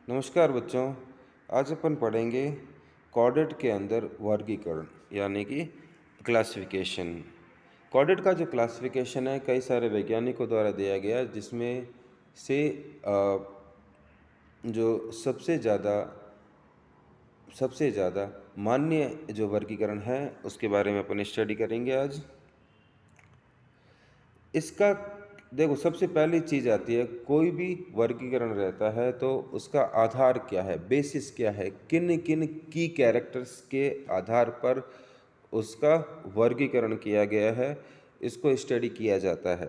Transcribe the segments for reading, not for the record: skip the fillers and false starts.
नमस्कार बच्चों। आज अपन पढ़ेंगे कॉर्डेट के अंदर वर्गीकरण यानी कि क्लासिफिकेशन। कॉर्डेट का जो क्लासिफिकेशन है कई सारे वैज्ञानिकों द्वारा दिया गया, जिसमें से जो सबसे ज़्यादा मान्य जो वर्गीकरण है उसके बारे में अपन स्टडी करेंगे आज। इसका देखो, सबसे पहली चीज़ आती है, कोई भी वर्गीकरण रहता है तो उसका आधार क्या है, बेसिस क्या है, किन किन की कैरेक्टर्स के आधार पर उसका वर्गीकरण किया गया है, इसको स्टडी किया जाता है।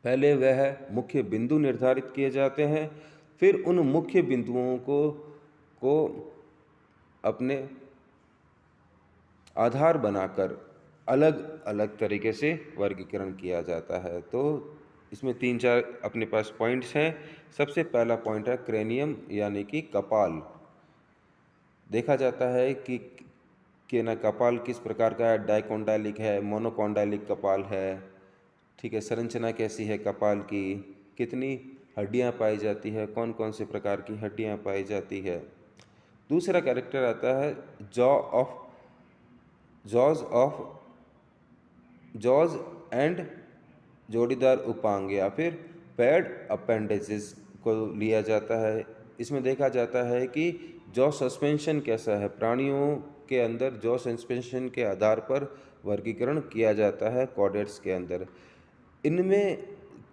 पहले वह मुख्य बिंदु निर्धारित किए जाते हैं, फिर उन मुख्य बिंदुओं को अपने आधार बनाकर अलग अलग तरीके से वर्गीकरण किया जाता है। तो इसमें 3-4 अपने पास पॉइंट्स हैं। सबसे पहला पॉइंट है क्रेनियम यानी कि कपाल। देखा जाता है कि ना कपाल किस प्रकार का है, डाइकोंडाइलिक है, मोनोकोंडाइलिक कपाल है, ठीक है। संरचना कैसी है कपाल की, कितनी हड्डियां पाई जाती है, कौन कौन से प्रकार की हड्डियां पाई जाती है। दूसरा कैरेक्टर आता है जॉज ऑफ जॉज एंड जोड़ीदार उपांग या फिर पैड अपेंडेजेस को लिया जाता है। इसमें देखा जाता है कि जॉ सस्पेंशन कैसा है, प्राणियों के अंदर जॉ सस्पेंशन के आधार पर वर्गीकरण किया जाता है कॉर्डेट्स के अंदर। इनमें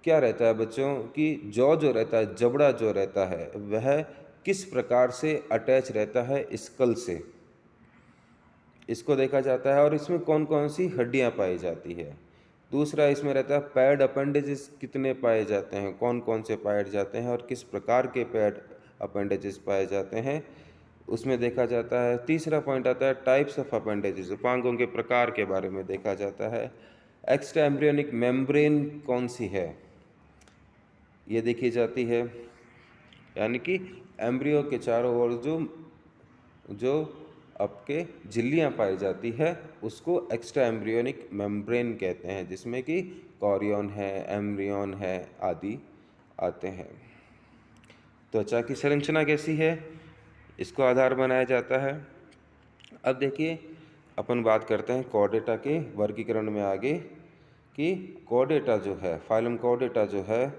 क्या रहता है बच्चों कि जॉ जो रहता है, जबड़ा जो रहता है, वह किस प्रकार से अटैच रहता है स्कल से, इसको देखा जाता है। और इसमें कौन कौन सी हड्डियां पाई जाती है। दूसरा इसमें रहता है पैड अपेंडेजेस कितने पाए जाते हैं, कौन कौन से पाए जाते हैं और किस प्रकार के पैड अपेंडेजेस पाए जाते हैं, उसमें देखा जाता है। तीसरा पॉइंट आता है टाइप्स ऑफ अपेंडेजेस, उपांगों के प्रकार के बारे में देखा जाता है। एक्स्ट्रा एम्ब्रियोनिक मेम्ब्रेन कौन सी है, ये देखी जाती है, यानी कि एम्ब्रियो के चारों ओर जो जो आपके झिल्लियाँ पाई जाती है उसको एक्स्ट्रा एम्ब्रियोनिक मेम्ब्रेन कहते हैं, जिसमें कि कॉरियन है, एम्ब्रियन है आदि आते हैं। त्वचा की संरचना कैसी है, इसको आधार बनाया जाता है। अब देखिए, अपन बात करते हैं कॉर्डेटा के वर्गीकरण में आगे, कि कॉर्डेटा जो है, फाइलम कॉर्डेटा जो है,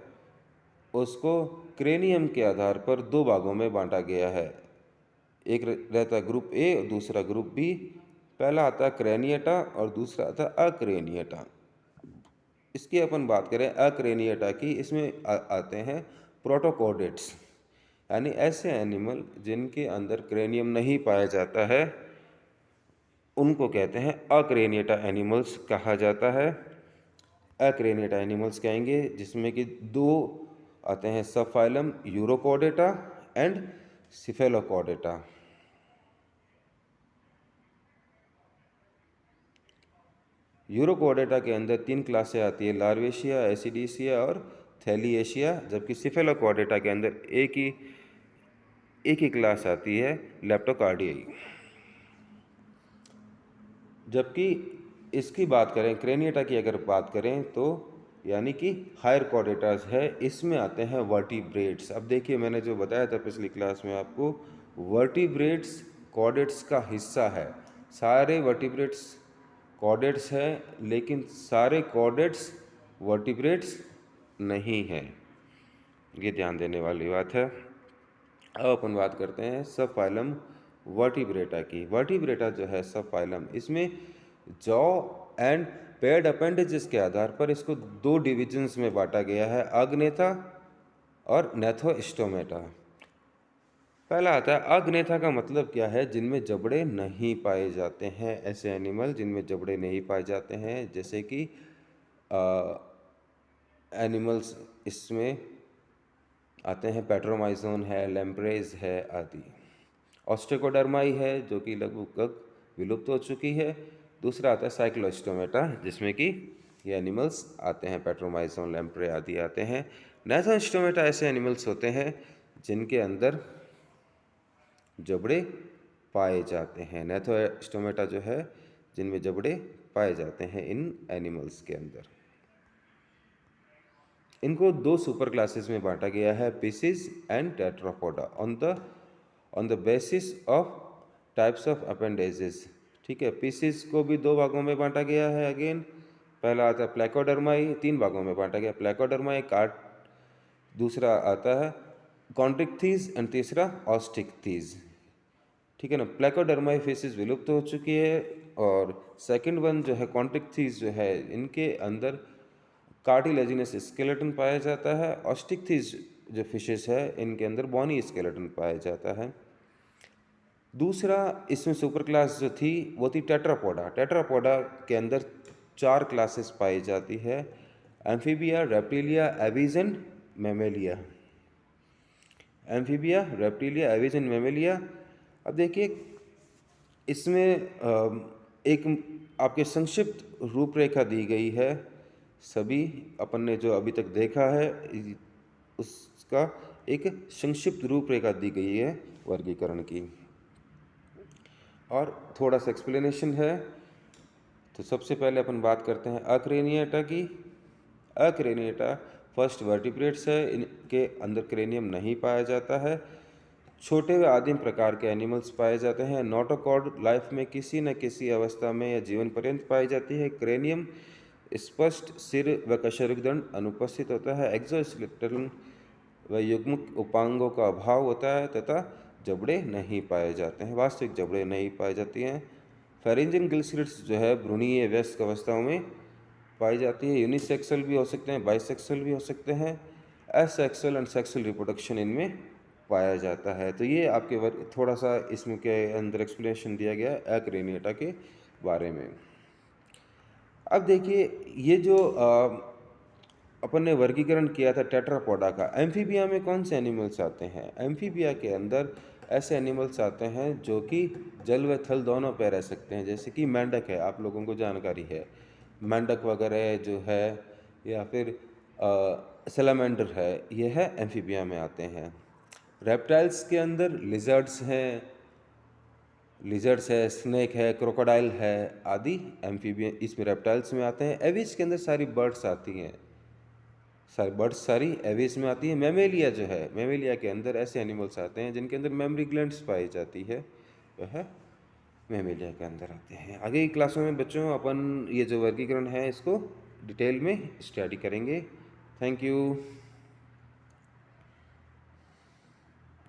उसको क्रेनियम के आधार पर दो भागों में बांटा गया है। एक रहता है ग्रुप ए और दूसरा ग्रुप बी। पहला आता है क्रेनिएटा और दूसरा आता है अक्रेनिएटा। इसकी अपन बात करें अक्रेनिएटा की, इसमें आते हैं प्रोटोकॉर्डेट्स, यानी ऐसे एनिमल जिनके अंदर क्रेनियम नहीं पाया जाता है, उनको कहते हैं अक्रेनिएटा एनिमल्स कहा जाता है। अक्रेनिएटा एनिमल्स कहेंगे जिसमें कि दो आते हैं सब phylum, urochordata and cephalochordata. Urochordata के अंदर 3 क्लासें आती है, लार्वेशिया, एसिडिसिया और थैलिएशिया, जबकि सिफेलोकॉर्डेटा के अंदर एक ही क्लास आती है, लेप्टोकार्डियाई। जबकि इसकी बात करें, क्रेनिएटा की अगर बात करें तो यानी कि हायर कॉर्डेटास है, इसमें आते हैं वर्टिब्रेट्स। अब देखिए, मैंने जो बताया था पिछली क्लास में आपको, वर्टिब्रेट्स कॉर्डेट्स का हिस्सा है। सारे वर्टिब्रेट्स कॉर्डेट्स हैं, लेकिन सारे कॉर्डेट्स वर्टिब्रेट्स नहीं हैं, ये ध्यान देने वाली बात है। अब अपन बात करते हैं सब फाइलम वर्टिब्रेटा की। वर्टिब्रेटा जो है सब फाइलम, इसमें जॉ एंड पेड अपेंडेजेस के आधार पर इसको दो डिविजन्स में बांटा गया है, अग्नेथा और नेथोस्टोमेटा। पहला आता है अग्नेथा, का मतलब क्या है, जिनमें जबड़े नहीं पाए जाते हैं। ऐसे एनिमल जिनमें जबड़े नहीं पाए जाते हैं, जैसे कि एनिमल्स इसमें आते हैं पेट्रोमाइजोन है, लैम्प्रेज है आदि। ऑस्ट्रेकोडर्माई है जो कि लगभग विलुप्त हो चुकी है। दूसरा आता है साइक्लोस्टोमेटा, जिसमें कि ये एनिमल्स आते हैं, पेट्रोमाइजोन, लैम्प्रे आदि आते हैं। नेथोस्टोमेटा ऐसे एनिमल्स होते हैं जिनके अंदर जबड़े पाए जाते हैं। नेथोस्टोमेटा जो है जिनमें जबड़े पाए जाते हैं इन एनिमल्स के अंदर। इनको दो सुपर क्लासेस में बांटा गया है, Pisces and tetrapoda, on the basis of types of appendages. ठीक है, पीसीज को भी दो भागों में बांटा गया है। अगेन पहला आता है प्लेकोडर्माई, तीन भागों में बांटा गया, प्लेकोडर्माई कार्ड, दूसरा आता है कॉन्ट्रिक्थीज एंड तीसरा ऑस्टिक्थीज। ठीक है ना, प्लेकोडर्माई फेसिस विलुप्त हो चुकी है, और सेकंड वन जो है कॉन्ट्रिक्थीज जो है, इनके अंदर कार्टिलेजिनस स्केलेटन पाया जाता है। ऑस्टिक्थीज जो फिशेस है, इनके अंदर बॉनी स्केलेटन पाया जाता है। दूसरा इसमें सुपर क्लास जो थी वो थी टेट्रापोडा। टेट्रापोडा के अंदर चार क्लासेस पाई जाती है, amphibia, reptilia, aves and Mammalia. Amphibia, reptilia, aves and Mammalia. अब देखिए इसमें एक आपके संक्षिप्त रूपरेखा दी गई है, सभी अपन ने जो अभी तक देखा है उसका एक संक्षिप्त रूपरेखा दी गई है वर्गीकरण की, और थोड़ा सा एक्सप्लेनेशन है। तो सबसे पहले अपन बात करते हैं अक्रेनिएटा की। अक्रेनिएटा फर्स्ट वर्टिब्रेट्स है, इनके अंदर क्रेनियम नहीं पाया जाता है। छोटे व आदिम प्रकार के एनिमल्स पाए जाते हैं। नोटोकॉर्ड लाइफ में किसी न किसी अवस्था में या जीवन पर्यंत पाई जाती है। क्रेनियम स्पष्ट सिर व कशेरुकदंड अनुपस्थित होता है। एक्सोस्केलेटन व युग्मक उपांगों का अभाव होता है तथा जबड़े नहीं पाए जाते हैं, वास्तविक जबड़े नहीं पाई जाती हैं। फेरिंजियन गिलस्लिट्स जो है भ्रूणीय वयस्क अवस्थाओं में पाई जाती है। यूनिसेक्सुअल भी हो सकते हैं, बाइसेक्सुअल भी हो सकते हैं। एसेक्सुअल एंड सेक्सुअल रिप्रोडक्शन इनमें पाया जाता है। तो ये आपके थोड़ा सा इसमें के अंदर एक्सप्लेनेशन दिया गया है अक्रेनिएटा के बारे में। अब देखिए ये जो अपन ने वर्गीकरण किया था टेट्रापोडा का, एम्फीबिया में कौन से एनिमल्स आते हैं? एम्फीबिया के अंदर ऐसे एनिमल्स आते हैं जो कि जल व थल दोनों पे रह सकते हैं, जैसे कि मेंढक है, आप लोगों को जानकारी है, मेंढक वगैरह जो है, या फिर सैलामेंडर है, ये है एम्फीबिया में आते हैं। रेप्टाइल्स के अंदर लिजर्ड्स हैं, लिजर्ड्स है, स्नेक है, क्रोकोडाइल है आदि एम्फीबियन इसमें रेप्टाइल्स में आते हैं। एविज के अंदर सारी बर्ड्स आती हैं, सारी बर्ड्स सारी एविज में आती है। मेमेलिया जो है, मेमेलिया के अंदर ऐसे एनिमल्स आते हैं जिनके अंदर मेमरी ग्लैंड्स पाई जाती है, वह मेमेलिया के अंदर आते हैं। आगे की क्लासों में बच्चों अपन ये जो वर्गीकरण है इसको डिटेल में स्टडी करेंगे। Thank you.